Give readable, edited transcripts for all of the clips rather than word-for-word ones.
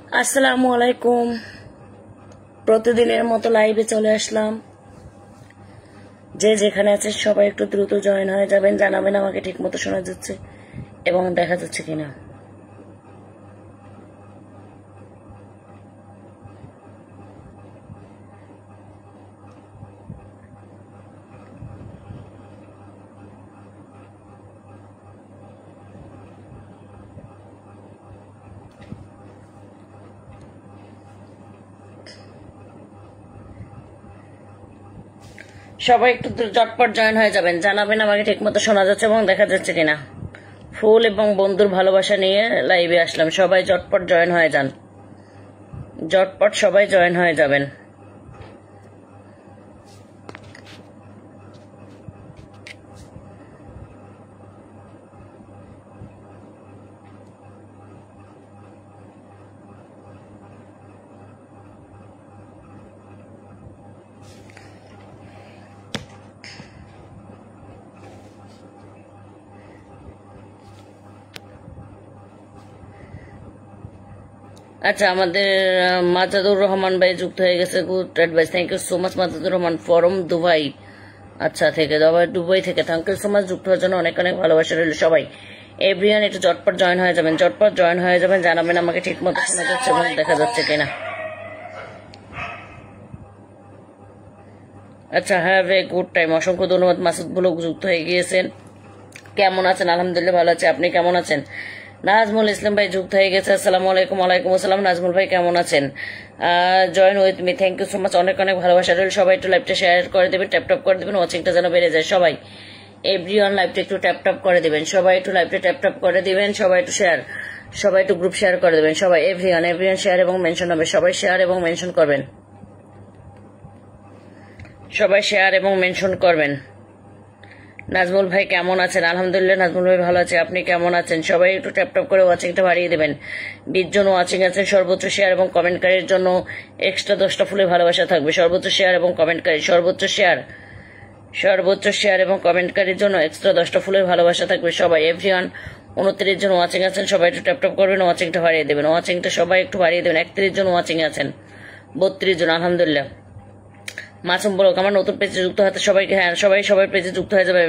আসসালামু আলাইকুম। প্রতিদিনের মতো লাইভে চলে আসলাম। যে যেখানে আছে সবাই একটু দ্রুত জয়েন হয়ে যাবেন, জানাবেন আমাকে ঠিক মতো শোনা যাচ্ছে এবং দেখা যাচ্ছে কিনা। সবাই একটু ঝটপট জয়েন হয়ে যাবেন, জানাবেন আমাকে ঠিক মতো শোনা যাচ্ছে এবং দেখা যাচ্ছে কিনা। ফুল এবং বন্ধুর ভালোবাসা নিয়ে লাইভে আসলাম। সবাই ঝটপট জয়েন হয়ে যান, ঝটপট সবাই জয়েন হয়ে যাবেন। আচ্ছা, আমাদের মাজাদুর রহমান ভাই যুক্ত হয়ে গেছে। Good advice, thank you so much Majadur Rahman from Dubai. আচ্ছা, থেকে দুবাই থেকে থ্যাংক ইউ সো মাচ যুক্ত হওয়ার জন্য অনেক অনেক ভালোবাসা রইল। সবাই এভরিওয়ান একটু ঝটপট জয়েন হয়ে যাবেন, ঝটপট জয়েন হয়ে যাবেন, জানাবেন আমাকে ঠিক মতো শোনা যাচ্ছে এবং দেখা যাচ্ছে কিনা। আচ্ছা, হ্যাভ এ গুড টাইম। অসংখ্য ধন্যবাদ। মাসুদ ব্লগ যুক্ত হয়ে গিয়েছেন। কেমন আছেন? আলহামদুলিল্লাহ ভালো আছে। আপনি কেমন আছেন? নাজমুল ইসলাম ভাই যুক্ত হয়ে গেছে। আসসালামু আলাইকুম। ওয়ালাইকুম আসসালাম। নাজমুল ভাই কেমন আছেন? Join with me, thank you so much. অনেক অনেক ভালোবাসা রইল। সবাই একটু লাইভটা শেয়ার করে দেবেন, ট্যাপ ট্যাপ করে দেবেন, ওয়াচিংটা যেন বেড়ে যায়। সবাই এভরিওয়ান লাইভটা একটু ট্যাপ ট্যাপ করে দিবেন, সবাই একটু লাইভটা ট্যাপ ট্যাপ করে দিবেন, সবাই একটু শেয়ার, সবাই একটু গ্রুপ শেয়ার করে দেবেন। সবাই এভরিওয়ান শেয়ার এবং মেনশন হবে। সবাই শেয়ার এবং মেনশন করবেন, সবাই শেয়ার এবং মেনশন করবেন। নাজমুল ভাই কেমন আছেন? আলহামদুলিল্লাহ নাজমুল ভাই ভালো আছে। আপনি কেমন আছেন? সবাই একটু ট্যাপ ট্যাপ করে ওয়াচিংটা বাড়িয়ে দেবেন। 20 জন ওয়াচিং আছেন। সর্বোচ্চ শেয়ার এবং কমেন্টকারীর জন্য এক্সট্রা 10টা ফুলের ভালোবাসা থাকবে। সর্বোচ্চ শেয়ার এবং কমেন্টকারী, সর্বোচ্চ শেয়ার এবং কমেন্টকারীর জন্য এক্সট্রা 10টা ফুলের ভালোবাসা থাকবে। সবাই এভরিওয়ান 29 জন ওয়াচিং আছেন। সবাই একটু ট্যাপ ট্যাপ করবেন, ওয়াচিংটা বাড়িয়ে দেবেন, ওয়াচিংটা সবাই একটু বাড়িয়ে দেবেন। 31 জন ওয়াচিং আছেন, 32 জন। আলহামদুলিল্লাহ। মাসুম ব্লগ আমার নতুন পেজে যুক্ত হতে সবাইকে, হ্যাঁ সবাই সবার পেজে যুক্ত হয়ে যাবে।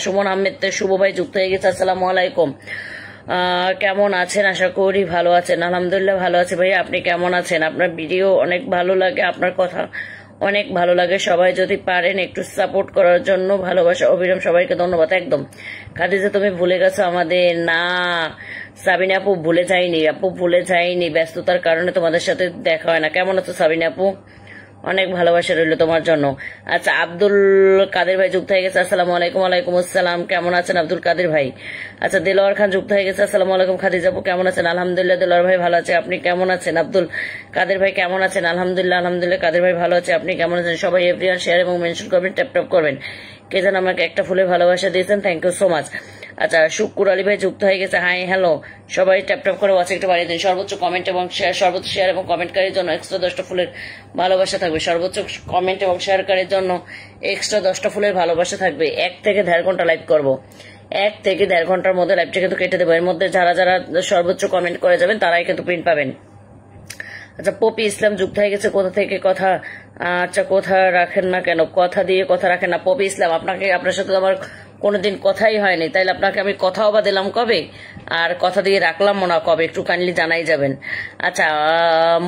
সুমন আহমেদ শুভ ভাই যুক্ত হয়ে গেছে। আসসালামু আলাইকুম। কেমন আছেন? আশা করি ভালো আছেন। আলহামদুলিল্লাহ ভালো আছে ভাই। আপনি কেমন আছেন? আপনার ভিডিও অনেক ভালো লাগে, আপনার কথা অনেক ভালো লাগে। সবাই যদি পারেন একটু সাপোর্ট করার জন্য ভালোবাসা অবিরাম। সবাইকে ধন্যবাদ। একদম খাদিজা, তুমি ভুলে গেছো আমাদের? না সাবিনা আপু, ভুলে যাইনি আপু, ভুলে যাইনি। ব্যস্ততার কারণে তোমাদের সাথে দেখা হয় না। কেমন আছো সাবিনা আপু? অনেক ভালোবাসা রইল তোমার জন্য। আচ্ছা, আব্দুল কাদের ভাই যুক্ত হয়ে গেছে। আসসালামু আলাইকুম। ওয়ালাইকুম আসসালাম। কেমন আছেন আব্দুল কাদের ভাই? আচ্ছা, দেলোয়ার খান যুক্ত হয়ে গেছে। আসসালামু আলাইকুম। খাদিজা আপু কেমন আছেন? আলহামদুলিল্লাহ দেলোয়ার ভাই ভালো আছে। আপনি কেমন আছেন? আব্দুল কাদের ভাই কেমন আছেন? আলহামদুলিল্লাহ কাদের ভাই ভালো আছে। আপনি কেমন আছেন? সবাই এভরিওয়ান শেয়ার এবং মেনশন করবেন, ট্যাপ ট্যাপ করবেন। কে যেন আমাকে একটা ফুলের ভালোবাসা দিয়েছেন, থ্যাংক ইউ সো মাচ। আচ্ছা, শুক্কুর আলী ভাই যুক্ত হয়ে গেছে। Hi hello. সবাই ট্যাপ ট্যাপ করে ওয়াচিং একটু বাড়িয়ে দিন। সর্বোচ্চ কমেন্ট এবং শেয়ার, সর্বোচ্চ শেয়ার এবং কমেন্টকারীর জন্য এক্সট্রা 10টা ফুলের ভালোবাসা থাকবে। সর্বোচ্চ কমেন্ট এবং শেয়ারকারীর জন্য এক্সট্রা 10টা ফুলের ভালোবাসা থাকবে। 1 থেকে 1.5 ঘন্টা লাইভ করবো। 1 থেকে 1.5 ঘন্টার মধ্যে লাইভটা কিন্তু কেটে দেবো। এর মধ্যে যারা যারা সর্বোচ্চ কমেন্ট করে যাবেন তারাই কিন্তু প্রিন্ট পাবেন। আচ্ছা, পপি ইসলাম যুক্ত হয়ে গেছে। কোথা থেকে কথা? আচ্ছা, কথা রাখেন না কেন? কথা দিয়ে কথা রাখেন না। পপি ইসলাম, আপনার সাথে তো আমার কোনোদিন কথাই হয়নি, তাইলে আপনাকে আমি কথাও বা দিলাম কবে, আর কথা দিয়ে রাখলাম না কবে, একটু কাইন্ডলি জানাই যাবেন। আচ্ছা,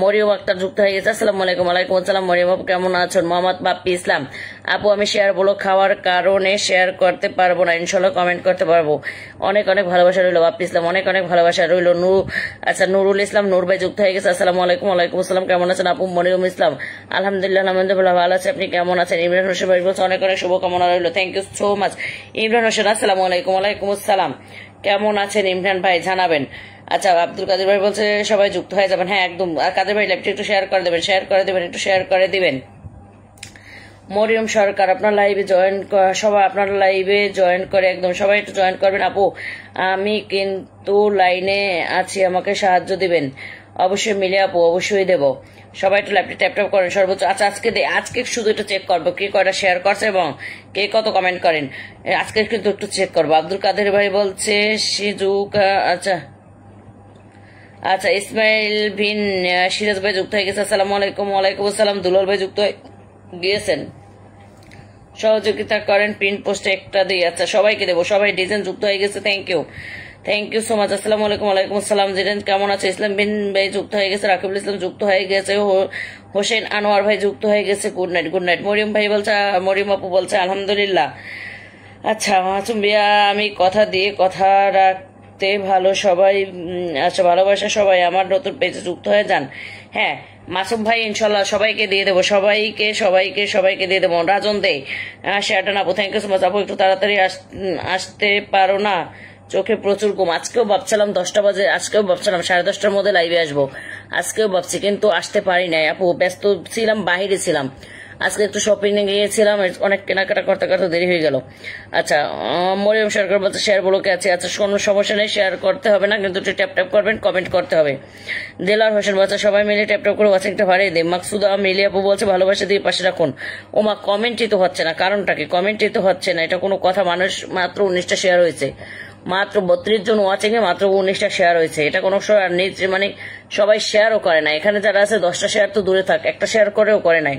মরিয়ম আক্তার যুক্ত হয়ে গেছে। আসসালামু আলাইকুম। ওয়ালাইকুম আসসালাম। মরিয়ম আপু কেমন আছেন? মোহাম্মদ বাপ্পি ইসলাম আপু, আমি শেয়ার বলো খাওয়ার কারণে শেয়ার করতে পারবো না, ইনশাল্লাহ কমেন্ট করতে পারবো। অনেক অনেক ভালোবাসা রইল বাপ্পি ইসলাম, অনেক অনেক ভালোবাসা রইল। আচ্ছা, নুরুল ইসলাম নূর ভাই যুক্ত হয়ে গেছে। আসসালামু আলাইকুম। ওয়ালাইকুম আসসালাম। কেমন আছেন আপু? মরিয়ম ইসলাম আলহামদুলিল্লাহ ভালো আছে। আপনি কেমন আছেন? ইমরান হোসেন ভাই বলছে অনেক অনেক শুভকামনা রইল, thank you so much Imran Hossain. আসসালামু আলাইকুম। ওয়ালাইকুম আসসালাম। কেমন আছেন ইমরান ভাই? জানাবেন। আচ্ছা, আব্দুল কাদের ভাই বলছে সবাই যুক্ত হয়ে যাবেন। হ্যাঁ একদম। আর কাদের ভাই লাইভটা একটু শেয়ার করে দেবেন, একটু শেয়ার করে দিবেন। মরিয়ম সরকার আপনার লাইভে জয়েন করে একদম সবাই একটু জয়েন করবেন। আপু আমি কিন্তু লাইনে আছি, আমাকে সাহায্য দিবেন। অবশ্যই মিলে আপু, অবশ্যই দেব। সবাই একটু লাইভটা ট্যাপ ট্যাপ করেন সর্বোচ্চ। আচ্ছা, আজকে শুধু একটু চেক করবো কে কয়টা শেয়ার করছে এবং কে কত কমেন্ট করেন। আজকে কিন্তু একটু চেক করবো। আব্দুল কাদের ভাই বলছে সিজুকা। আচ্ছা আচ্ছা ইসমাইল বিন সিরাজ ভাই যুক্ত হয়ে গেছে, আসসালামু আলাইকুম। ওয়ালাইকুম আসসালাম। দুলাল ভাই যুক্ত হয়ে গিয়েছেন, সহযোগিতা করেন পিন পোস্টে একটা দিই। আচ্ছা সবাইকে দেবো, সবাই ডিজাইন যুক্ত হয়ে গেছে, থ্যাংক ইউ সো মাচ। আসসালামু আলাইকুম। ওয়ালাইকুম আসসালাম। জিরেন কেমন আছে? ইসলাম বিন ভাই যুক্ত হয়ে গেছে, রাকিবুল ইসলাম যুক্ত হয়ে গেছে, হোসেন আনোয়ার ভাই যুক্ত হয়ে গেছে, গুড নাইট। মরিয়ম ভাই বলছে, মরিয়ম আপু বলছে আলহামদুলিল্লাহ। আচ্ছা মাসুম ভাইয়া, আমি কথা দিয়ে কথা রাখতে ভালো সবাই, আচ্ছা ভালোবাসা সবাই আমার নতুন পেজে যুক্ত হয়ে যান। হ্যাঁ মাসুম ভাই ইনশাল্লাহ সবাইকে দিয়ে দেবো, সবাইকে দিয়ে দেবো। রাজন দে শেয়ারটা না আপু, থ্যাংক ইউ সো মাচ। আপু একটু তাড়াতাড়ি আসতে পারো না? চোখে প্রচুর ঘুম। আজকেও ভাবছিলাম 10টা বাজে, আজকেও ভাবছিলাম 10:30টার মধ্যে লাইভে আসবো, আজকেও ভাবছি কিন্তু আসতে পারি নাই আপু, ব্যস্ত ছিলাম, বাহিরে ছিলাম। আজকে একটু শপিং এ গিয়েছিলাম, অনেক কেনাকাটা করতে করতে দেরি হয়ে গেল। আচ্ছা মরিয়ম সরকার বলছে শেয়ার ব্লকে আছে। আচ্ছা কোনো সমস্যা নেই, শেয়ার করতে হবে না, কিন্তু ট্যাপ করবেন, কমেন্ট করতে হবে। দেলার হোসেন বলছে সবাই মিলে ট্যাপ করে ওয়াচিংটা বাড়িয়ে দিই। মাকসুদা মিলি আপু বলছে ভালোবাসা দিয়ে পাশে রাখুন। ওমা কমেন্টই তো হচ্ছে না, কারণটা কি? কমেন্টই তো হচ্ছে না, এটা কোনো কথা? মানুষ মাত্র 19টা শেয়ার হয়েছে, মাত্র 32 জন ওয়াচিং এ মাত্র 19টা শেয়ার হয়েছে, এটা কোনো মানে সবাই শেয়ারও করে না। এখানে যারা আছে 10টা শেয়ার তো দূরে থাক, একটা শেয়ার করেও করে নাই।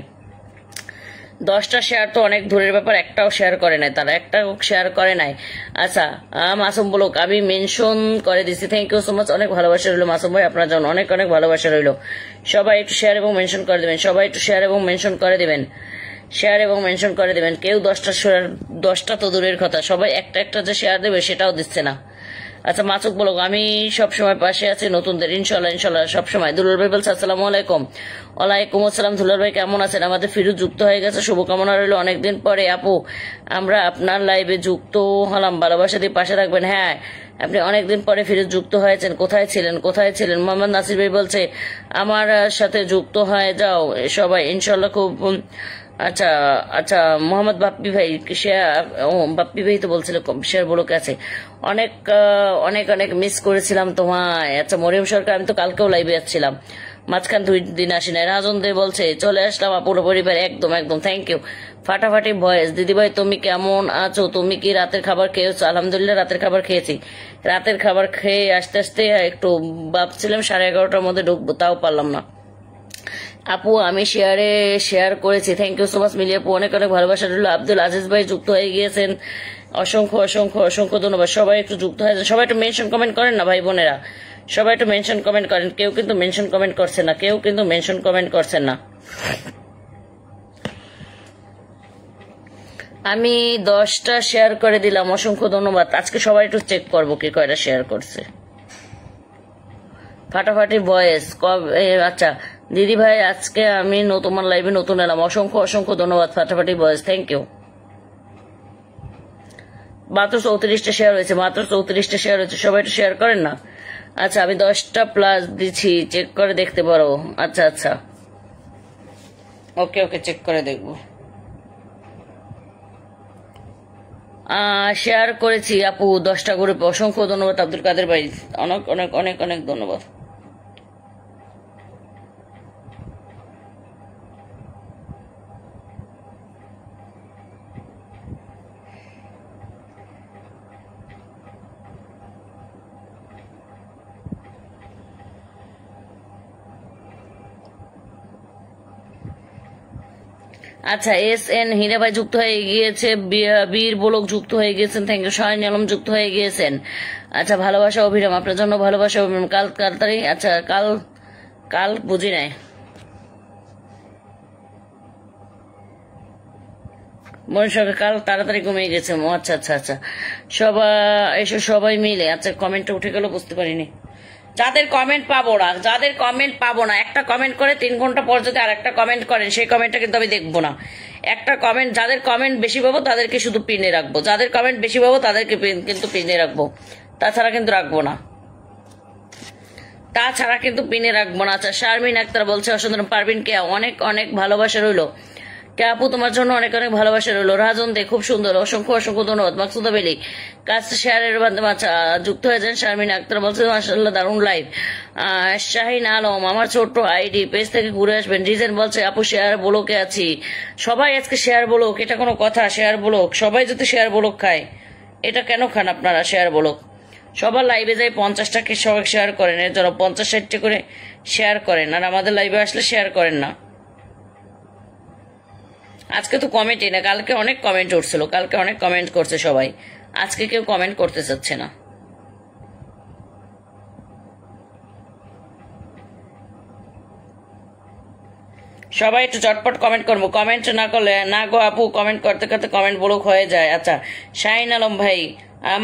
10টা শেয়ার তো অনেক দূরের ব্যাপার, একটাও শেয়ার করে নাই, তারা একটাও শেয়ার করে নাই। আচ্ছা মাসুম ব্লক আমি মেনশন করে দিচ্ছি, থ্যাংক ইউ সো মাচ। অনেক ভালোবাসা রইলো মাসুম ভাই, আপনার জন্য অনেক ভালোবাসা রইলো। সবাই একটু শেয়ার এবং মেনশন করে দেবেন, শেয়ার এবং মেনশন করে দেবেন। কেউ 10টা তো দূরের কথা, সবাই একটা যে শেয়ার দেবে সেটাও দিচ্ছে না। আচ্ছা মাসুক বলো আমি সবসময় পাশে আছি নতুনদের, ইনশাল্লাহ সবসময়। দুলাল ভাই বলছে আসসালামু আলাইকুম। ওয়ালাইকুম আসসালাম। দুলাল ভাই কেমন আছেন? আমাদের ফিরোজ যুক্ত হয়ে গেছে, শুভকামনা রইল অনেকদিন পরে। আপু আমরা আপনার লাইভে যুক্ত হলাম, ভালোবাসা দিয়ে পাশে রাখবেন। হ্যাঁ আপনি অনেকদিন পরে ফিরোজ যুক্ত হয়েছেন, কোথায় ছিলেন? মোহাম্মদ নাসির ভাই বলছে আমার সাথে যুক্ত হয়ে যাও সবাই, ইনশাল্লাহ খুব। আচ্ছা মোহাম্মদ বাপ্পি ভাই বাপ্পি ভাই তো বলছিল শেয়ার ব্লকে আছে, অনেক মিস করেছিলাম তোমায়। আচ্ছা মরিয়ম সরকার আমি তো কালকেও লাইভে যাচ্ছিলাম, মাঝখান 2 দিন আসি নাই। রাজন দে বলছে চলে আসলাম পুরো পরিবার, একদম থ্যাংক ইউ। ফাটাফাটি ভয়েস। দিদিভাই তুমি কেমন আছো? তুমি কি রাতের খাবার খেয়েছো? আলহামদুলিল্লাহ রাতের খাবার খেয়েছি। রাতের খাবার খেয়ে আস্তে একটু ভাবছিলাম 11:30টার মধ্যে ঢুকবো, তাও পারলাম না। আপু আমি শেয়ার করেছি, থ্যাংক ইউ সো মাচ মিলি আপু, অনেক ভালোবাসা রইল। আব্দুল আজিজ ভাই যুক্ত হয়ে গিয়েছেন, অসংখ্য ধন্যবাদ। সবাই একটু যুক্ত হয়েছেন, সবাই একটু মেনশন কমেন্ট করেন না ভাই বোনেরা, সবাই একটু মেনশন কমেন্ট করেন। কেউ কিন্তু মেনশন কমেন্ট করছেন না, আমি 10টা শেয়ার করে দিলাম, অসংখ্য ধন্যবাদ। আজকে সবাই একটু চেক করবো কি কয়টা শেয়ার করছে। ফাটাফাটি ভয়েস। আচ্ছা দিদি ভাই আজকে আমি তোমার লাইভে নতুন এলাম, অসংখ্য ধন্যবাদ। ফাটাফাটি ভয়েস, থ্যাংক ইউ। মাত্র 34টা শেয়ার হয়েছে, সবাই একটু শেয়ার করেন না। আচ্ছা আমি 10টা প্লাস দিচ্ছি, চেক করে দেখতে পারো। আচ্ছা ওকে চেক করে দেখবো। শেয়ার করেছি আপু 10টা গ্রুপে, অসংখ্য ধন্যবাদ আব্দুল কাদের ভাই, অনেক ধন্যবাদ। আচ্ছা SN হীরা ভাই যুক্ত হয়ে গিয়েছে, বীর বলক যুক্ত হয়ে গিয়েছেন, থ্যাংক ইউ। শাহিন আলম যুক্ত হয়ে গিয়েছেন। আচ্ছা ভালোবাসা অভিরাম, আপনার জন্য ভালোবাসা অভিরাম। কাল তাড়াতাড়ি, আচ্ছা কাল বুঝি নাই, মনে সঙ্গে কাল তাড়াতাড়ি ঘুমিয়ে গেছে। আচ্ছা সবাই মিলে, আচ্ছা কমেন্টটা উঠে গেল, বুঝতে পারিনি। যাদের কমেন্ট পাবো না, একটা কমেন্ট করে 3 ঘন্টা পর যদি আর একটা কমেন্ট করেন, সেই কমেন্টটা কিন্তু আমি দেখবো না। একটা কমেন্ট, যাদের কমেন্ট বেশি পাবো তাদেরকে শুধু পিনে রাখবো, যাদের কমেন্ট বেশি পাবো তাদেরকে কিন্তু পিনে রাখবো, তাছাড়া কিন্তু রাখবো না। আচ্ছা শারমিন আক্তার বলছে অসাধারণ। পারবিন কে অনেক ভালোবাসা রইলো। কে আপু তোমার জন্য অনেক ভালোবাসা রইলো। রাজন দে খুব সুন্দর, অসংখ্য ধন্যবাদ। মাকসুদা বেলি কাজ শেয়ারের মাধ্যমে আচ্ছা যুক্ত হয়ে যান। শারমিন আক্তার বলছে মাশাআল্লাহ দারুণ লাইভ। শাহিন আলম আমার ছোট্ট আইডি পেজ থেকে ঘুরে আসবেন। রিজেন বলছে আপু শেয়ার ব্লকে আছি। সবাই আজকে শেয়ার ব্লক, এটা কোনো কথা? শেয়ার ব্লক, সবাই যদি শেয়ার ব্লক খায়, এটা কেন খান আপনারা শেয়ার ব্লক? সবার লাইভে যাই 50টাকে সবাই শেয়ার করেন, এর জন্য 50-60টা করে শেয়ার করেন, আর আমাদের লাইভে আসলে শেয়ার করেন না। আজকে তো কমেন্টই না, কালকে অনেক কমেন্ট উঠছিল, কালকে অনেক কমেন্ট করছে সবাই, আজকে কেউ কমেন্ট করতে চাচ্ছে না। সবাই একটু চটপট কমেন্ট করবো, কমেন্ট না করলে না গো আপু, কমেন্ট করতে করতে কমেন্ট ব্লক হয়ে যায়। আচ্ছা শাহিন আলম ভাই,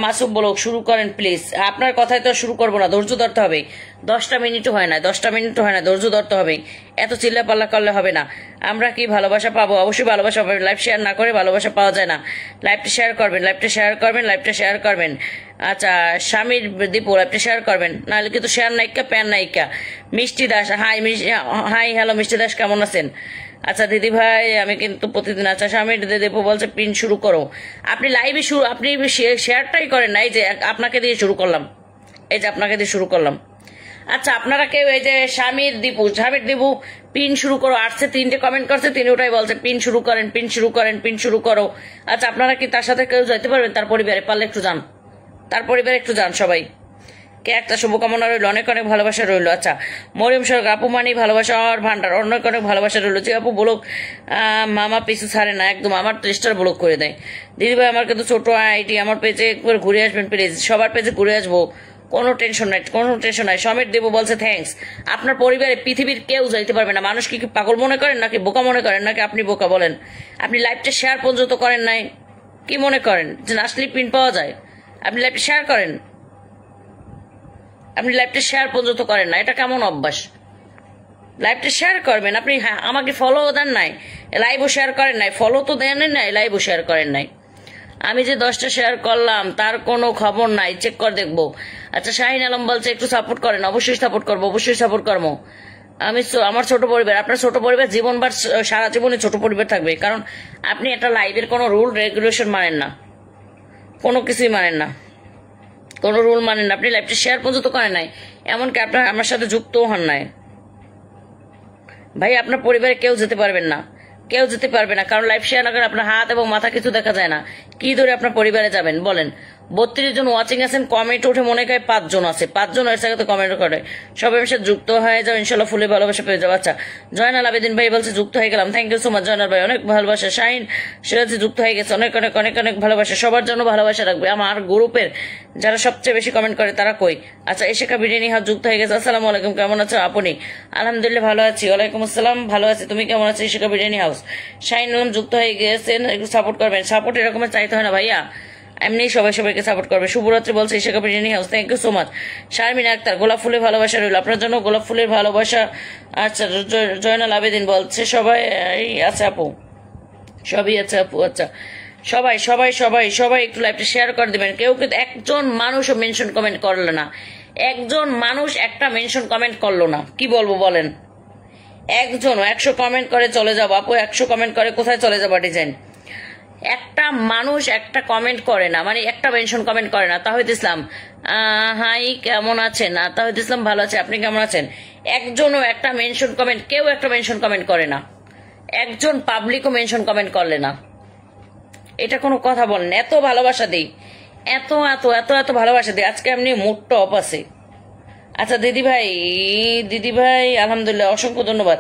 মাসুম ব্লক শুরু করেন প্লিজ। আপনার কথাই তো শুরু করবো না, ধৈর্য ধরতে হবে, 10টা মিনিটও হয় না, 10টা মিনিটও হয় না, ধৈর্য ধরতে হবে, এত চিল্লা পাল্লা করলে হবে না। আমরা কি ভালোবাসা পাবো? অবশ্যই ভালোবাসা পাবেন, লাইভ শেয়ার না করে ভালোবাসা পাওয়া যায় না। লাইভটা শেয়ার করবেন, লাইভটা শেয়ার করবেন, লাইভটা শেয়ার করবেন। আচ্ছা স্বামীর দীপু, লাইভটা শেয়ার করবেন, নাহলে কিন্তু শেয়ার নাইকা প্যান নাইকা। মিষ্টি দাস, হাই হাই হ্যালো মিষ্টি দাস, কেমন আছেন? আচ্ছা দিদি ভাই, আমি কিন্তু প্রতিদিন, আচ্ছা স্বামীর দীপু বলছে পিন শুরু করো। আপনি লাইভে শুরু, আপনি শেয়ারটাই করেন না, এই যে আপনাকে দিয়ে শুরু করলাম, এই যে আপনাকে দিয়ে শুরু করলাম। আচ্ছা আপনারা কেউ এই যে স্বামীর দীপু পিন শুরু করো আসছে, 3টে কমেন্ট করছে, তিনি ওটাই বলছে পিন শুরু করেন, পিন শুরু করেন, পিন শুরু করো। আচ্ছা আপনারা কি তার সাথে কেউ যেতে পারবেন? তার পরিবারে পারলে একটু যান, তার পরিবারে একটু যান সবাই। কে একটা শুভকামনা রইল, অনেক অনেক ভালোবাসা রইল। আচ্ছা মরিয়ম সরকার, আপু মানি ভালোবাসা আর ভান্ডার, অনেক অনেক ভালোবাসা রইল। যে আপু ব্লক মামা পিছু ছাড়ে না একদম, আমার তো স্টার ব্লক করে দেয়। দিদিভাই আমার কিন্তু ছোট আইটি, আমার পেজে একবার ঘুরে আসবেন প্লিজ, সবার পেজে ঘুরে আসবো, কোনো টেনশন নাই, কোনো টেনশন নাই। সমীর দেব বলছে থ্যাঙ্কস। আপনার পরিবারে পৃথিবীর কেউ যাইতে পারবে না। মানুষ কি পাগল মনে করেন নাকি বোকা মনে করেন, নাকি আপনি বোকা বলেন? আপনি লাইভটা শেয়ার পর্যন্ত করেন নাই, কি মনে করেন যে আসলে পিন পাওয়া যায়? আপনি লাইভটা শেয়ার করেন, আপনি লাইভটা শেয়ার পর্যন্ত করেন না, এটা কেমন অভ্যাস? লাইভটা শেয়ার করবেন আপনি, আমাকে ফলো দেন নাই, লাইভও শেয়ার করেন নাই, ফলো তো দেন নাই, লাইভও শেয়ার করেন নাই। আমি যে 10টা শেয়ার করলাম তার কোনো খবর নাই, চেক করে দেখবো। আচ্ছা শাহিন আলম বলছে একটু সাপোর্ট করেন, অবশ্যই সাপোর্ট করবো, অবশ্যই সাপোর্ট করবো। আমি আমার ছোট পরিবার, আপনার ছোট পরিবার জীবনবার সারা জীবনে ছোট পরিবার থাকবে, কারণ আপনি একটা লাইভের কোনো রুল রেগুলেশন মানেন না, কোনো কিছুই মানেন না, কোনো রুল মানেন না। আপনি লাইভটা শেয়ার পর্যন্ত করেন নাই, এমনকি আপনার আমার সাথে যুক্তও হন নাই। ভাই আপনার পরিবারে কেউ যেতে পারবেন না, কেউ যেতে পারবে না, কারণ লাইভ শেয়ার না করে আপনার হাত এবং মাথা কিছু দেখা যায় না, কি ধরে আপনার পরিবারে যাবেন বলেন? 32 জন ওয়াচিং আছেন, কমেন্ট উঠে মনে হয় 5 জন আছে, 5 জন এর সাথে কমেন্ট করে, সবাই এর সাথে যুক্ত হয়ে যাও, ইনশাল্লাহ ফুলে ভালোবাসা পেয়ে যাবো। আচ্ছা জয়নাল আবেদিন ভাই বলছে যুক্ত হয়ে গেলাম, thank you so much Joynal ভাই, অনেক ভালোবাসা। শাহিন সিরাজি যুক্ত হয়ে গেছে, অনেক অনেক অনেক অনেক ভালোবাসা, সবার জন্য ভালোবাসা রাখবে। আমার গ্রুপের যারা সবচেয়ে বেশি কমেন্ট করে তারা কই? আচ্ছা এশিকা বিরিয়ানি হাত যুক্ত হয়ে গেছে, আসসালামু আলাইকুম, কেমন আছো আপনি? আলহামদুলিল্লাহ ভালো আছি, ওয়ালাইকুম আসসালাম, ভালো আছি, তুমি কেমন আছো? এশিকা বিরিয়ানি হাউস, শাহিন আলম যুক্ত হয়ে গেছেন, একটু সাপোর্ট করবেন। সাপোর্ট এরকমের চাইতে হয় না ভাইয়া, এমনি সবাই সবাইকে সাপোর্ট করবে। শুভরাত্রি বলছে Ishaka biryani house, thank you so much. Sharmin Akter, গোলাপ ফুলের ভালোবাসা রইল, আপনার জন্য গোলাপ ফুলের ভালোবাসা। আচ্ছা জয়নাল আবেদিন বলছে সবাই আছে আপু, সবই আছে আপু। আচ্ছা সবাই সবাই সবাই সবাই একটু লাইভটা শেয়ার করে দিবেন। কেউ কিন্তু একজন মানুষও মেনশন কমেন্ট করলো না, একজন মানুষ একটা মেনশন কমেন্ট করলো না, কি বলবো বলেন? একজন 100 কমেন্ট করে চলে যাবো আপু, 100 কমেন্ট করে কোথায় চলে যাবো ডিজাইন? একটা মানুষ একটা কমেন্ট করে না, মানে একটা মেনশন কমেন্ট করে না। তাহিদ ইসলাম হাই কেমন আছেন? তাহিদ ইসলাম ভালো আছে, আপনি কেমন আছেন? একজনও একটা মেনশন কমেন্ট, কেউ একটা মেনশন কমেন্ট করে না, একজন পাবলিকও মেনশন কমেন্ট করলে না, এটা কোনো কথা বলেন? এত ভালোবাসা দিই, এত এত এত এত ভালোবাসা দিই, আজকে এমনি মুডটা অফ আছে। আচ্ছা দিদি ভাই আলহামদুলিল্লাহ, অসংখ্য ধন্যবাদ।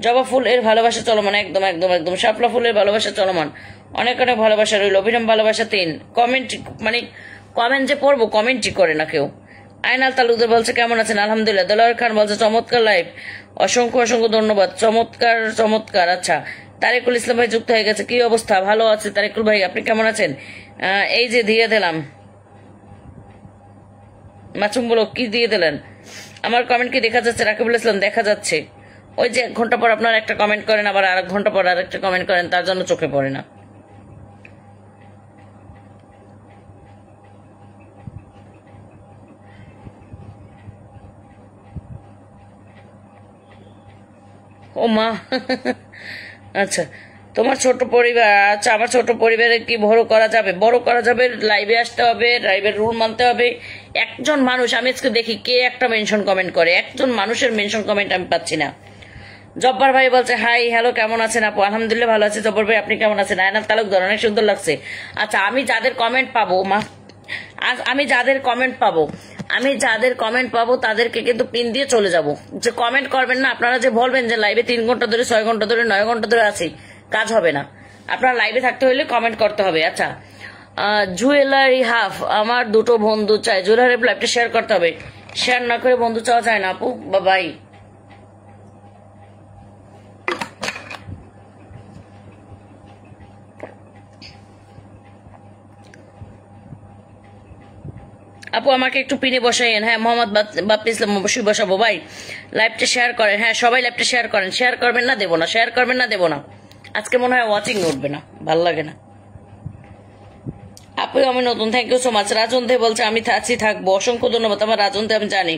জবা ফুল এর ভালোবাসা চলমান, একদম একদম একদম। শাপলা ফুলের ভালোবাসা চলমান, অনেক অনেক ভালোবাসা রইল। অভিরাম ভালোবাসা 3 কমেন্ট, মানে কমেন্ট যে পড়বো কমেন্টই করে না কেউ। আইনাল তালুকদার বলছে কেমন আছেন? আলহামদুলিল্লাহ। দেলোয়ার খান বলছে চমৎকার লাইভ, অসংখ্য অসংখ্য ধন্যবাদ, চমৎকার চমৎকার। আচ্ছা তারিকুল ইসলাম ভাই যুক্ত হয়ে গেছে, কি অবস্থা? ভালো আছে তারিকুল ভাই, আপনি কেমন আছেন? এই যে দিয়ে দিলাম মাছুম বলো, কি দিয়ে দিলেন? আমার কমেন্ট কি দেখা যাচ্ছে? রাকিবুল ইসলাম দেখা যাচ্ছে। ওই যে 1 ঘন্টা পর আপনার একটা কমেন্ট করেন, আবার আর 1 ঘন্টা পর আরেকটা কমেন্ট করেন, তার জন্য চোখে পড়ে না। ও মা আচ্ছা তোমার ছোট পরিবার, আচ্ছা আমার ছোট পরিবারে কি বড় করা যাবে? বড় করা যাবে, লাইভে আসতে হবে, লাইভের রুল মানতে হবে। একজন মানুষ আমি আজকে দেখি কে একটা মেনশন কমেন্ট করে, একজন মানুষের মেনশন কমেন্ট আমি পাচ্ছি না। জব্বার ভাই বলছে হাই হ্যালো কেমন আছেন আপু? আলহামদুলিল্লাহ ভালো আছে। জব্বার ভাই আপনি কেমন আছেন? আয়নাল তালুকদার, অনেক সুন্দর লাগছে। আচ্ছা আমি যাদের কমেন্ট পাবো আমি যাদের কমেন্ট পাবো তাদেরকে কিন্তু পিন দিয়ে চলে যাব। যে কমেন্ট করবেন না, আপনারা যে বলবেন যে লাইভে 3 ঘন্টা ধরে 6 ঘন্টা ধরে 9 ঘন্টা ধরে আছি, কাজ হবে না। আপনারা লাইভে থাকতে হলে কমেন্ট করতে হবে। আচ্ছা, জুয়েলারি হাফ, আমার দুটো বন্ধু চাই। জুয়েলারি লাইভটা শেয়ার করতে হবে, শেয়ার না করে বন্ধু চাওয়া যায় না আপু বা ভাই। আপু আমাকে একটু পিনে বসাইয়েন। হ্যাঁ, মোহাম্মদ বাপ্পি ইসলাম অবশ্যই বসাবো ভাই। লাইভটা শেয়ার করেন। হ্যাঁ, সবাই লাইভটা শেয়ার করেন। শেয়ার করবেন না দেবো না, শেয়ার করবেন না দেবো না। আজকে মনে হয় ওয়াচিং উঠবে না, ভাল লাগে না। আপু আমি নতুন, থ্যাংক ইউ সো মাচ। রাজন দে বলছে আমি আছি, থাকবো। অসংখ্য ধন্যবাদ। আমার রাজন দে আমি জানি,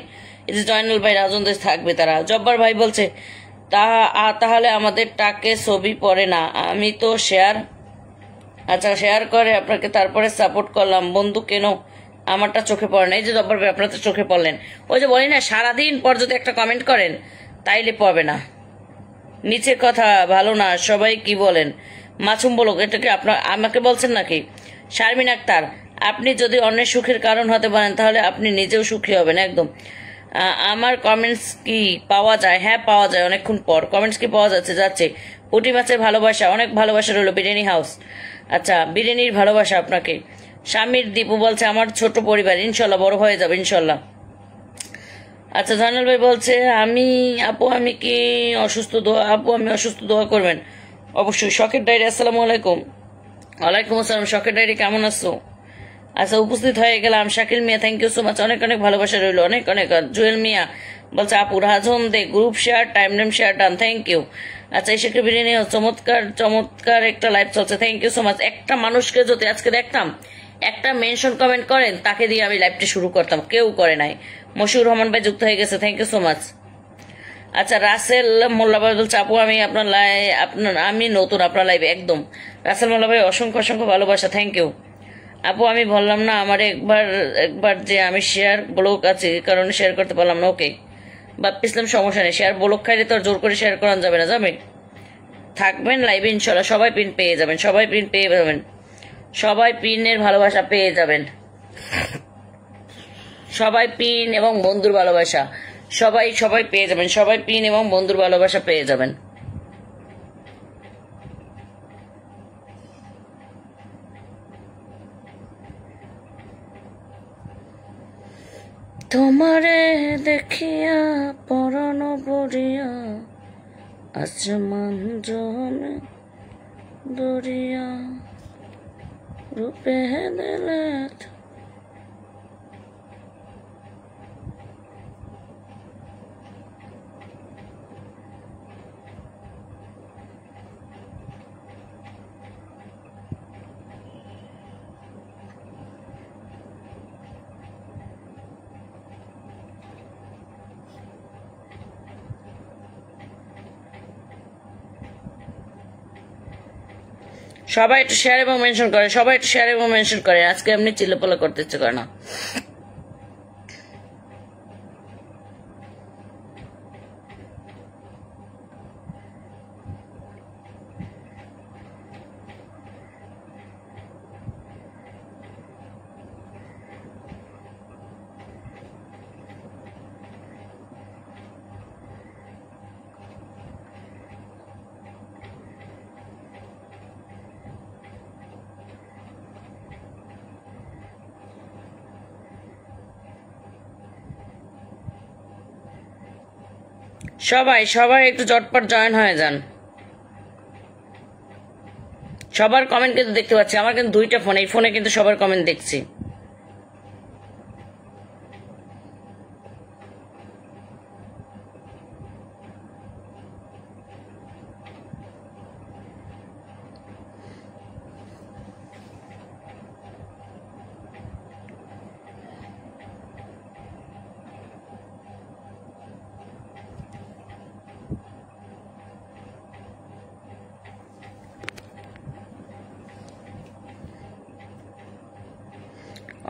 এই যে জয়নুল ভাই রাজন দে থাকবে তারা। জব্বার ভাই বলছে তাহলে আমাদের টাকে ছবি পড়ে না, আমি তো শেয়ার। আচ্ছা, শেয়ার করে আপনাকে তারপরে সাপোর্ট করলাম বন্ধু, কেন আমারটা চোখে পড়ে না? এই যে জব্বার ভাই আপনার তো চোখে পড়লেন। ওই যে বলি না, সারাদিন পর যদি একটা কমেন্ট করেন তাইলে পড়বে না। নিচে কথা ভালো না, সবাই কি বলেন? মাসুম বলুক, এটা কি আপনার আমাকে বলছেন নাকি? শারমিন আক্তার, আপনি যদি অন্যের সুখের কারণ হতে পারেন তাহলে আপনি নিজেও সুখী হবেন। একদম। আমার কমেন্টস কি পাওয়া যায়? হ্যাঁ পাওয়া যায়, অনেকক্ষণ পর কমেন্টস কি পাওয়া যাচ্ছে। পুঁটি মাছের ভালোবাসা, অনেক ভালোবাসা রইল বিরিয়ানি হাউস। আচ্ছা, বিরিয়ানির ভালোবাসা আপনাকে। স্বামীর দীপু বলছে আমার ছোট পরিবার, ইনশাল্লাহ বড় হয়ে যাবে ইনশাল্লাহ। আচ্ছা, জানাল ভাই বলছে আমি কি অসুস্থ? আপু আমি অসুস্থ, দোয়া করবেন অবশ্যই। শখের ডায়েরি, আসসালামু আলাইকুম। ওয়ালাইকুম আসসালাম। শখের ডায়েরি কেমন আছো? আচ্ছা, উপস্থিত হয়ে গেলাম। শাকিল মিয়া, থ্যাংক ইউ সো মাচ, অনেক অনেক ভালোবাসা রইল, অনেক অনেক। জুয়েল মিয়া বলছে আপু Rajan Dey group share, time name share done, thank you. আচ্ছা, এসে বিরিয়ানি চমৎকার একটা লাইভ চলছে, থ্যাংক ইউ সো মাচ। একটা মানুষকে যদি আজকে দেখতাম একটা মেনশন কমেন্ট করেন, তাকে দিয়ে আমি লাইভটা শুরু করতাম, কেউ করে নাই। মশিউর রহমান ভাই যুক্ত হয়ে গেছে, থ্যাংক ইউ সো মাচ। আচ্ছা, রাসেল মোল্লা ভাই বলছে আপু আমি আমি নতুন আপনার লাইভে, একদম। রাসেল মোল্লা ভাই অসংখ্য অসংখ্য ভালোবাসা, থ্যাংক ইউ। আপু আমি বললাম না আমার একবার যে আমি শেয়ার ব্লক আছে, এই কারণে শেয়ার করতে পারলাম না। ওকে বাপ্পি ইসলাম, সমস্যা নেই। শেয়ার ব্লক খাইলে তো আর জোর করে শেয়ার করানো যাবে না, যাবে। থাকবেন লাইভে ইনশাল্লাহ, সবাই পিন পেয়ে যাবেন, সবাই পিন পেয়ে যাবেন, সবাই পিনের ভালোবাসা পেয়ে যাবেন, সবাই পিন এবং বন্ধুর ভালোবাসা সবাই পেয়ে যাবেন, সবাই পিন এবং বন্ধুর ভালোবাসা পেয়ে যাবেন। তোমারে দেখিয়া পরাণ বরিয়া, আসমান জমে দরিয়া, রূপে দিলে। সবাই একটু শেয়ার এবং মেনশন করে, সবাই একটু শেয়ার এবং মেনশন করে। আজকে এমনি চিল্লাপাল্লা করতে ইচ্ছে করে না। সবাই একটু চটপট জয়েন হয়ে যান। সবার কমেন্ট কিন্তু দেখতে পাচ্ছি, আমার কিন্তু 2টা ফোন, এই ফোনে কিন্তু সবার কমেন্ট দেখছি।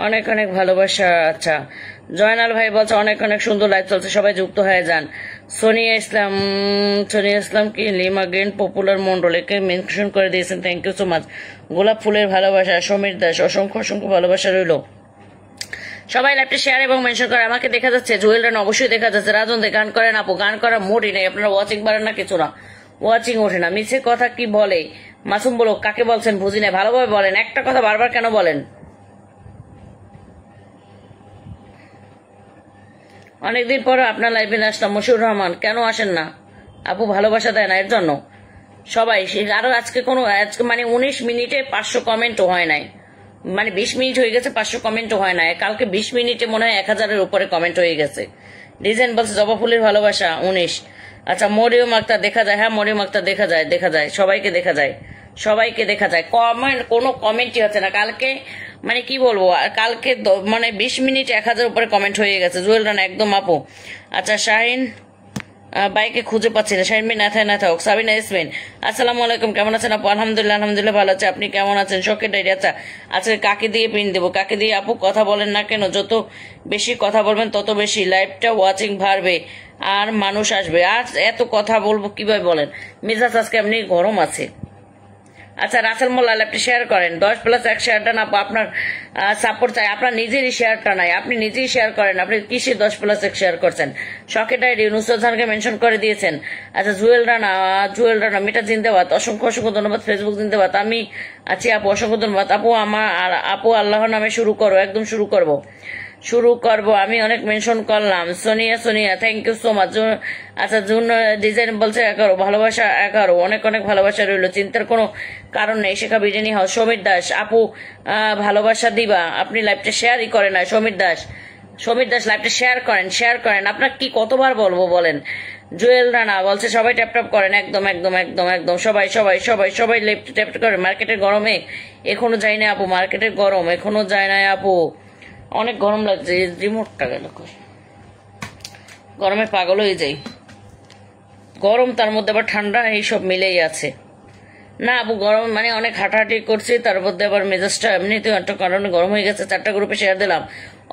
অনেক অনেক ভালোবাসা। আচ্ছা, জয়নাল ভাই বলছে অনেক অনেক সুন্দর লাইভ চলছে, সবাই যুক্ত হয়ে যান। সোনিয়া ইসলাম কি লিমা গেন পপুলার মন্ডলকে মেনশন করে দিয়েছেন, থ্যাংক ইউ সো মাচ। গোলাপ ফুলের ভালোবাসা। সমীর দাস, অসংখ্য অসংখ্য ভালোবাসা রইল। সবাই লাইভটা শেয়ার এবং মেনশন করে। আমাকে দেখা যাচ্ছে, জুয়েল রানা অবশ্যই দেখা যাচ্ছে। রাজন দে গান করেন আপু, গান করার মোডই নেই, আপনারা ওয়াচিং বাড়েন না, কিছু না, ওয়াচিং ওঠে না। মিছে কথা কি বলে মাসুম, বলো কাকে বলছেন বুঝি না, ভালোভাবে বলেন, একটা কথা বারবার কেন বলেন? অনেকদিন পরে আপনার লাইভে আসলাম। মশিউর রহমান, কেন আসেন না আপু? ভালোবাসা দেয় না এর জন্য সবাই। আরো আজকে মানে 19 মিনিটে 500 কমেন্টও হয় নাই, মানে 20 মিনিট হয়ে গেছে 500 কমেন্টও হয় না। কালকে 20 মিনিটে মনে হয় 1000-এর উপরে কমেন্ট হয়ে গেছে। ডিজাইন বলছে জবা ফুলের ভালোবাসা 19। আচ্ছা, মরিয়ম আক্তার দেখা যায়, হ্যাঁ মরিয়ম আক্তার দেখা যায়, সবাইকে দেখা যায়, কমেন্ট, কোনো কমেন্টই হচ্ছে না কালকে। মানে কি বলবো, কালকে মানে 20 মিনিট 1000 উপরে কমেন্ট হয়ে গেছে। জুয়েল রানা একদম আপু। আচ্ছা, শাহিন বাইকে খুঁজে পাচ্ছি না, শাহিন না থাক। সাবিনা ইসমিন, আসসালামু আলাইকুম, কেমন আছেন আপু? আলহামদুলিল্লাহ ভালো আছে, আপনি কেমন আছেন? শখের ডায়েরি। আচ্ছা, আজকে কাকে দিয়ে পিন দেবো, কাকে দিয়ে? আপু কথা বলেন না কেন? যত বেশি কথা বলবেন তত বেশি লাইভটা ওয়াচিং বাড়বে আর মানুষ আসবে। আর এত কথা বলবো কিভাবে বলেন? মেজাজ আজকে এমনি গরম আছে। আচ্ছা, রাসেল মোল্লা লাইভটা শেয়ার করেন, 10+1 শেয়ারটা না আপনার সাপোর্ট চাই, আপনার নিজেরই শেয়ারটা নাই, আপনি নিজেই শেয়ার করেন। আপনি কিসে 10+1 শেয়ার করছেন? শখের ডায়েরি নুসরত জাহানকে মেনশন করে দিয়েছেন। আচ্ছা, জুয়েল রানা মিটা জিন্দাবাদ, অসংখ্য ধন্যবাদ। ফেসবুক জিন্দাবাদ, আমি আছি আপু, অসংখ্য ধন্যবাদ আপু। আপু আল্লাহর নামে শুরু করো, একদম শুরু করবো। আমি অনেক মেনশন করলাম। Sonia thank you so much. আচ্ছা, জুন ডিজাইন বলছে 11, ভালোবাসা 11, অনেক ভালোবাসা রইল, চিন্তার কোনো কারণ নেই। শেখা বিরিয়ানি হাউস, সমীর দাস আপু ভালোবাসা দিবা, আপনি লাইভটা শেয়ারই করে না। সমীর দাস লাইভটা শেয়ার করেন। আপনার কি কতবার বলবো বলেন? জুয়েল রানা বলছে সবাই ট্যাপ করেন, একদম সবাই লাইভটা ট্যাপ করেন। মার্কেটের গরমে এখনো যাই না আপু, মার্কেটের গরম এখনো যায় না আপু, অনেক গরম লাগছে। রিমোটটা গেল, গরমে পাগল হয়ে যাই। গরম তার মধ্যে আবার ঠান্ডা, এইসব মিলেই আছে না আপু। গরম মানে অনেক হাঁটাহাঁটি করছি, তার মধ্যে আবার মেজাজটা এমনিতে একটা কারণে গরম হয়ে গেছে। 4টা গ্রুপে শেয়ার দিলাম,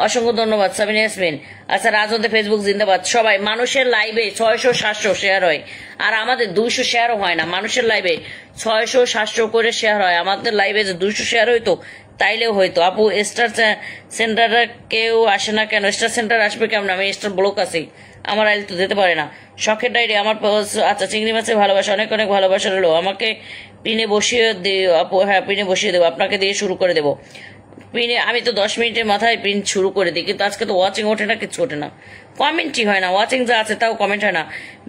অসংখ্য ধন্যবাদ। সাবিনা ইয়াসমিন, আচ্ছা রাজতে ফেসবুক জিন্দাবাদ। সবাই মানুষের লাইভে 600-700 শেয়ার হয়, আর আমাদের 200 শেয়ারও হয় না। মানুষের লাইভে 600-700 করে শেয়ার হয়, আমাদের লাইভে যে 200 শেয়ার হইতো তাইলেও হয়তো। আপু স্টার সেন্টারে কেউ আসে না কেন? স্টার সেন্টার আসবে কেমন? আমি স্টার ব্লক আছি, আমার আইল তো দিতে পারে না। শখের ডায়েরি আমার। আচ্ছা, চিংড়ি মাছের ভালোবাসা, অনেক ভালোবাসা রইলো। আমাকে পিনে বসিয়ে দিও আপু, হ্যাঁ পিনে বসিয়ে দেবো, আপনাকে দিয়ে শুরু করে দেবো পিনে। আমি তো 10 মিনিটের মাথায় পিন শুরু করে দিই, কিন্তু আজকে তো ওয়াচিং ওঠে না, কিছু ওঠে না, কমেন্টই হয় না। ওয়াচিং যা আছে তাও কমেন্ট হয় না।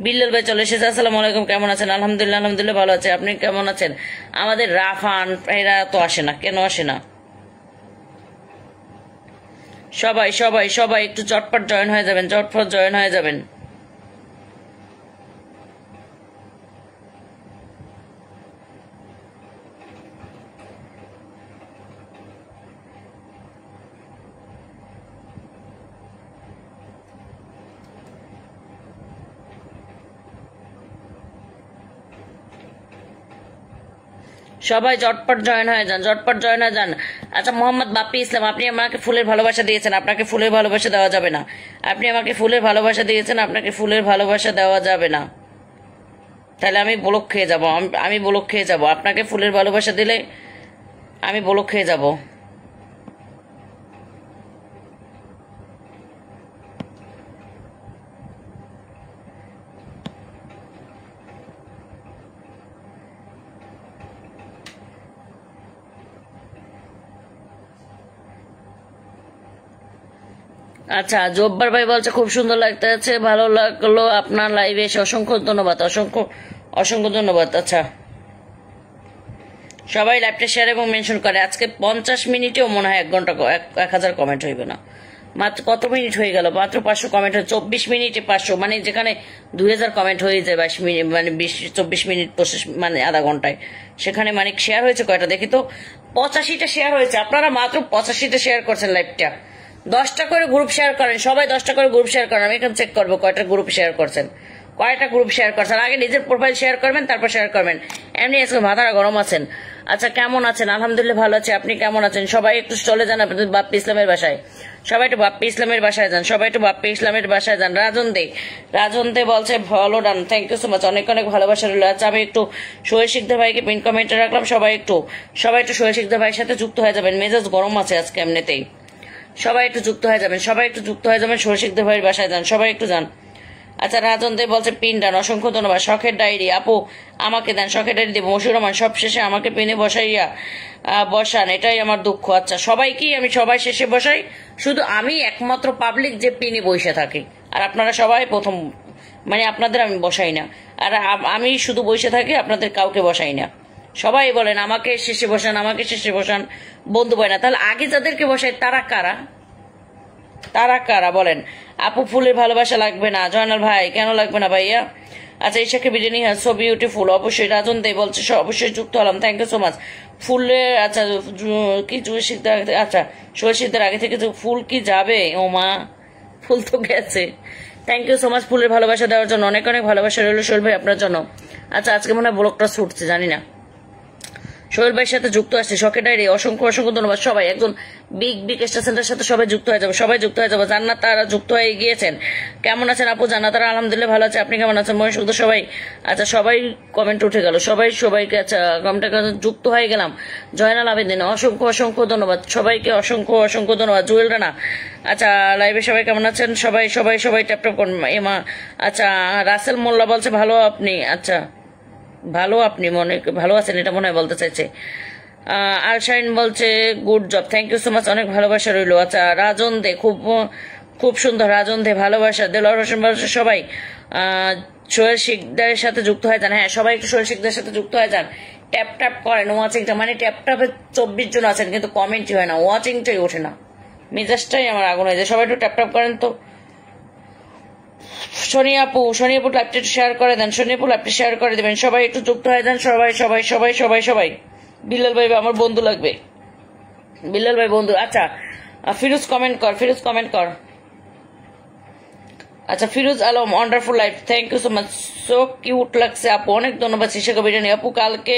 বিল্লাল ভাই চলে এসেছে, আসসালামু আলাইকুম, কেমন আছেন? আলহামদুলিল্লাহ ভালো আছে, আপনি কেমন আছেন? আমাদের রাফান এরা তো আসে না, কেন আসে না? সবাই একটু চটপট জয়েন হয়ে যাবেন। সবাই ঝটপট জয়েন হয়ে যান। আচ্ছা, মোহাম্মদ বাপ্পি ইসলাম, আপনি আমাকে ফুলের ভালোবাসা দিয়েছেন, আপনাকে ফুলের ভালোবাসা দেওয়া যাবে না। আপনি আমাকে ফুলের ভালোবাসা দিয়েছেন, আপনাকে ফুলের ভালোবাসা দেওয়া যাবে না। তাহলে আমি ব্লক খেয়ে যাব, আপনাকে ফুলের ভালোবাসা দিলে আমি ব্লক খেয়ে যাব। আচ্ছা, জব্বার ভাই বলছে খুব সুন্দর লাগতেছে, ভালো লাগলো আপনার লাইভে এসে, অসংখ্য ধন্যবাদ। আচ্ছা, সবাই লাইভটা শেয়ার এবং মেনশন করে। আজকে 50 মিনিটেও মনে হয় 1 ঘন্টা 1000 কমেন্ট হইবে না। মাত্র কত মিনিট হয়ে গেল? মাত্র 500 কমেন্ট হয়। 24 মিনিটে 500, মানে যেখানে 2000 কমেন্ট হয়ে যায় 22 মিনিট, মানে 24 মিনিট 25, মানে আধা ঘন্টায়, সেখানে মানে শেয়ার হয়েছে কয়টা দেখি তো? 85টা শেয়ার হয়েছে। আপনারা মাত্র 85টা শেয়ার করছেন লাইভটা। 10টা করে গ্রুপ শেয়ার করেন, সবাই 10টা করে গ্রুপ শেয়ার করেন। আমি এখন চেক করবো কয়টা গ্রুপ শেয়ার করছেন। আগে নিজের প্রোফাইল শেয়ার করবেন, তারপর শেয়ার করবেন। এমনি আজকে মাথাটা গরম আছেন। আচ্ছা, কেমন আছেন? আলহামদুলিল্লাহ ভালো আছে, আপনি কেমন আছেন? সবাই একটু চলে যান আপনাদের বাপ্পি ইসলামের বাসায়, সবাই একটু বাপ্পি ইসলামের বাসায় যান। রাজন দে বলছে ভালো ডান, থ্যাংক ইউ সো মাচ, অনেক ভালোবাসা রইল। আচ্ছা, আমি একটু সোহেল শিকদার ভাইকে পিন কমেন্টে রাখলাম, সবাই একটু সোহেল শিকদার ভাইয়ের সাথে যুক্ত হয়ে যাবেন। মেজাজ গরম আছে আজকে এমনিতেই। সবাই একটু যুক্ত হয়ে যাবেন, সবাই একটু যুক্ত হয়ে যাবেন। সৌশিকদের ভাইয়ের বাসায় যান, সবাই একটু যান। আচ্ছা, রাজন দেব বলছে পিন ডান, অসংখ্য ধন্যবাদ। শখের ডায়েরি আপু আমাকে দেন, শখের ডায়েরি দেব। মশিউর রহমান সব শেষে আমাকে পিনে বসাইয়া বসান, এটাই আমার দুঃখ। আচ্ছা, সবাইকেই আমি সবাই শেষে বসাই, শুধু আমি একমাত্র পাবলিক যে পিনে বসে থাকি, আর আপনারা সবাই প্রথম, মানে আপনাদের আমি বসাই না। আর আমি শুধু বসে থাকি, আপনাদের কাউকে বসাই না। সবাই বলেন আমাকে শেষে বসান, আমাকে শেষে বসান, বন্ধু হয় না। তাহলে আগে যাদেরকে বসাই তারা কারা? তারা কারা বলেন? আপু ফুলের ভালোবাসা লাগবে না। জয়নাল ভাই কেন লাগবে না ভাইয়া? আচ্ছা, ঈশাকে বিরিয়ানি হ্যাঁ সো বিউটিফুল। অবশ্যই রাজন দে বলছে অবশ্যই যুক্ত হলাম, থ্যাংক ইউ সো মাচ। ফুলের আচ্ছা কি জুয়েশিকদের আগে, আচ্ছা সুয়েশিকদের আগে থেকে ফুল কি যাবে? ও মা, ফুল তো গেছে। থ্যাংক ইউ সো মাচ ফুলের ভালোবাসা দেওয়ার জন্য, অনেক অনেক ভালোবাসা রইল সোহেল ভাই আপনার জন্য। আচ্ছা, আজকে মনে হয় ব্লকটা ছুটছে, জানি না। সোহেল ভাইয়ের সাথে যুক্ত আসছে, শখের ডায়েরি অসংখ্য অসংখ্য ধন্যবাদ। সবাই একজন বিগ বিগ স্টেশনটার সাথে সবাই যুক্ত হয়ে যাবে, সবাই যুক্ত হয়ে যাবে। জান্নাত তারা যুক্ত হয়ে গিয়েছেন। কেমন আছেন আপু? জান্নাত তারা আলহামদুলিল্লাহ ভালো আছে, আপনি কেমন আছেন? মহেশ শুধু সবাই আচ্ছা সবাই কমেন্ট উঠে গেল, সবাইকে আচ্ছা কমেন্টে যুক্ত হয়ে গেলাম। জয়নাল আবেদিন অসংখ্য অসংখ্য ধন্যবাদ, সবাইকে অসংখ্য অসংখ্য ধন্যবাদ। জুয়েল রানা আচ্ছা লাইভে সবাই কেমন আছেন? সবাই সবাই সবাই ট্যাপ ট্যাপ করুন। এমা আচ্ছা রাসেল মোল্লা বলছে ভালো আপনি, আচ্ছা ভালো আপনি মনে ভালো আছেন এটা মনে হয় বলতে চাইছে। আরশাইন বলছে good job, thank you so much, অনেক ভালোবাসা রইল। আচ্ছা রাজন দে খুব খুব সুন্দর, রাজন দে ভালোবাসা। দেলোয়ার হোসেন বলছে সবাই সোহেল শিকদারের সাথে যুক্ত হয়ে যান। হ্যাঁ সবাই একটু সোহেল শিকদারের সাথে যুক্ত হয়ে যান, ট্যাপ ট্যাপ করেন ওয়াচিংটা, মানে ট্যাপ ট্যাপে 24 জন আছেন কিন্তু কমেন্টই হয় না, ওয়াচিংটাই ওঠে না, মেজাজটাই আমার আগুন হয়ে যায়। সবাই একটু ট্যাপ ট্যাপ করেন তো। শনি আপু লাইভটা একটু শেয়ার করে দেন, শনি আপু লাইভটা শেয়ার করে দেবেন, সবাই একটু যুক্ত হয়ে যান, সবাই সবাই সবাই সবাই সবাই। বিল্লাল ভাই আমার বন্ধু লাগবে, বিল্লাল ভাই বন্ধু। আচ্ছা ফিরোজ কমেন্ট কর, ফিরোজ কমেন্ট কর। আচ্ছা Firoz Alam wonderful life, thank you so much, so cute লাগছে আপু, অনেক ধন্যবাদ। শিশাকা বিরিয়ানি আপু কালকে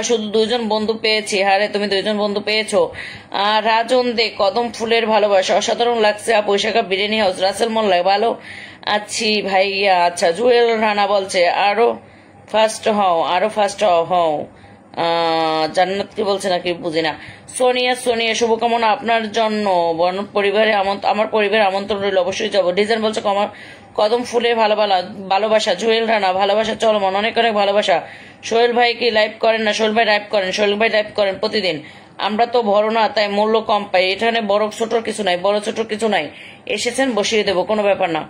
শুধু 2 জন বন্ধু পেয়েছি, হারে তুমি 2 জন বন্ধু পেয়েছো। রাজন দে কদম ফুলের ভালোবাসা অসাধারণ লাগছে আপু। শিশাকা বিরিয়ানি হাউস রাসেল মোল্লা ভালো আছি ভাইয়া। আচ্ছা জুয়েল রানা বলছে আরো ফার্স্ট হও, আরো ফার্স্ট হও। জান্নাত কি বলছে নাকি বুঝি না। সোনিয়া শুভকামনা আপনার জন্য, আমার পরিবারের আমন্ত্রণ রইল, অবশ্যই যাবো। ডিজাইন বলছে কদম ফুলে ভালোবাসা। জুয়েল রানা ভালোবাসা চলমান, অনেক অনেক ভালোবাসা। সোহেল ভাই কি লাইভ করেন না? সোহেল ভাই লাইভ করেন, সোহেল ভাই লাইভ করেন প্রতিদিন। আমরা তো বড় না তাই মূল্য কম পাই, এখানে বড় ছোট কিছু নাই, বড় ছোট কিছু নাই, এসেছেন বসিয়ে দেবো, কোনো ব্যাপার না।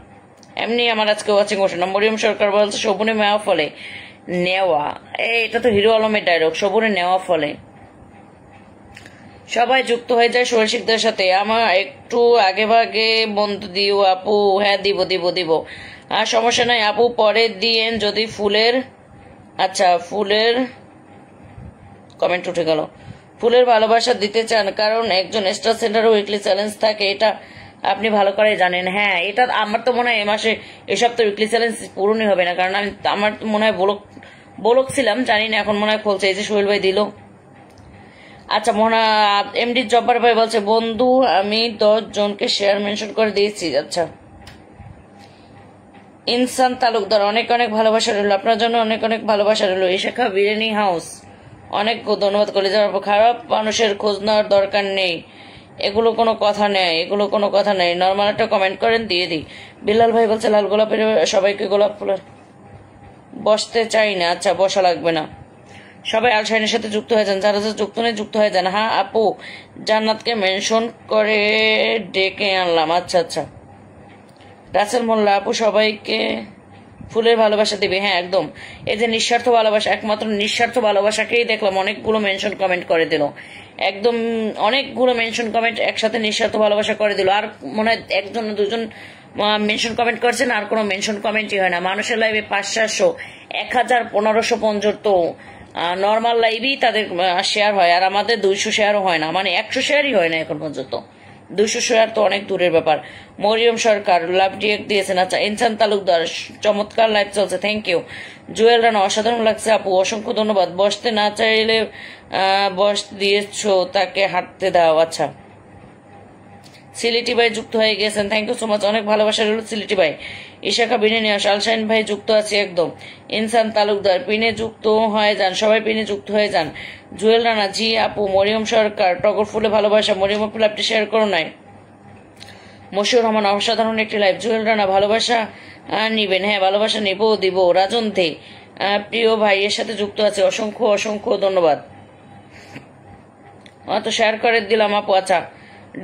এমনি আমার আজকে ওয়াচিং বসে না। মরিয়ম সরকার বলছে শোভনে মেওয়া ফলে নেওয়া, এটা তো হিরো আলমের ডায়লগ, শোভনে নেওয়া ফলে। সবাই যুক্ত হয়ে যায় সোহেল শিকদারের সাথে। আমার একটু আগে ভাগে বন্ধু দিও আপু। হ্যাঁ দিব দিব দিব, আর সমস্যা নাই আপু, পরে দিয়েন যদি ফুলের আচ্ছা ফুলের কমেন্ট উঠে গেল। ফুলের ভালোবাসা দিতে চান, কারণ একজন স্টার সেন্টার উইকলি চ্যালেঞ্জ থাকে, এটা আপনি ভালো করে জানেন। হ্যাঁ এটা আমার তো মনে হয় এ মাসে এসব তো উইকলি চ্যালেঞ্জ পূরণই হবে না, কারণ আমার মনে হয় বলক ছিলাম, জানি না এখন মনে হয় খুলছে, এই যে সোহেল ভাই দিল। আচ্ছা মনে এমডি জব্বার ভাই বলছে বন্ধু আমি 10 জনকে শেয়ার মেনশন করে দিয়েছি। আচ্ছা ইনসান তালুকদার অনেক অনেক ভালোবাসা রইল আপনার জন্য, অনেক অনেক ভালোবাসা রইল। ইশাখা বিরিয়ানি হাউস অনেক ধন্যবাদ করে যাওয়ার। খারাপ মানুষের খোঁজ নেওয়ার দরকার নেই, এগুলো কোনো কথা নেই, এগুলো কোনো কথা নেই, নর্মাল একটা কমেন্ট করেন দিয়ে দিই। বিল্লাল ভাই বলছে লাল গোলাপের সবাইকে গোলাপ ফুলের বসতে চাই না। আচ্ছা বসা লাগবে না, সবাই আলসাইনের সাথে যুক্ত হয়ে যান, যারা যারা যুক্ত নেই যুক্ত হয়ে যান। হ্যাঁ আপু জান্নাতকে মেনশন করে ডেকে আনলাম। আচ্ছা আচ্ছা রাসেল মোল্লা আপু সবাইকে ফুলের ভালোবাসা দিবে। হ্যাঁ একদম, এই যে নিঃস্বার্থ ভালোবাসা, একমাত্র নিঃস্বার্থ ভালোবাসাকেই দেখলাম অনেকগুলো মেনশন কমেন্ট করে দিল, একদম অনেকগুলো মেনশন কমেন্ট একসাথে নিঃস্বার্থ ভালোবাসা করে দিল। আর মনে হয় 1 জন 2 জন মেনশন কমেন্ট করছেন, আর কোনো মেনশন কমেন্টই হয় না। মানুষের লাইভে 500 1000 1500 পর্যন্ত নর্মাল লাইভেই তাদের শেয়ার হয়, আর আমাদের 200 শেয়ারও হয় না, মানে 100 শেয়ারই হয় না এখন পর্যন্ত। 200 শেয়ার তো অনেক দূরের ব্যাপার। মরিয়ম সরকার লাভ ডিরেক্ট দিয়েছেন। আচ্ছা ইনসান তালুকদার চমৎকার লাইভ চলছে, থ্যাংক ইউ। জুয়েল রানা অসাধারণ লাগছে আপু, অসংখ্য ধন্যবাদ। বসতে না চাইলে বস দিয়েছো তাকে হাঁটতে দাও। আচ্ছা সিলিটি ভাই যুক্ত হয়ে গেছেন, থ্যাংক ইউ সো মাচ, অনেক ভালোবাসা রইল সিলিটি ভাই। ইশাখা বিরিয়ানি আলসাইন ভাই যুক্ত আছে একদম। ইনসান তালুকদার পিনে যুক্ত হয়ে যান, সবাই পিনে যুক্ত হয়ে যান। জুয়েল রানা জি আপু। মরিয়ম সরকার টগর ফুলে ভালোবাসা, মরিয়ম আপু আপনি শেয়ার করো নাই। মশিউর রহমান অসাধারণ একটি লাইভ। জুয়েল রানা ভালোবাসা নিবেন? হ্যাঁ ভালোবাসা নেব দিব। রাজন দে প্রিয় ভাইয়ের সাথে যুক্ত আছে, অসংখ্য অসংখ্য ধন্যবাদ। তো শেয়ার করে দিলাম আপু। আচ্ছা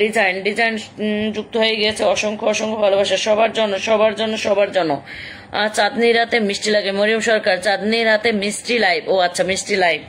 ডিজাইন ডিজাইন যুক্ত হয়ে গেছে, অসংখ্য অসংখ্য ভালোবাসা সবার জন্য সবার জন্য সবার জন্য। চাঁদনি রাতে মিষ্টি লাগে, মরিয়ম সরকার চাঁদনি রাতে মিষ্টি লাইভ। ও আচ্ছা মিষ্টি লাইভ।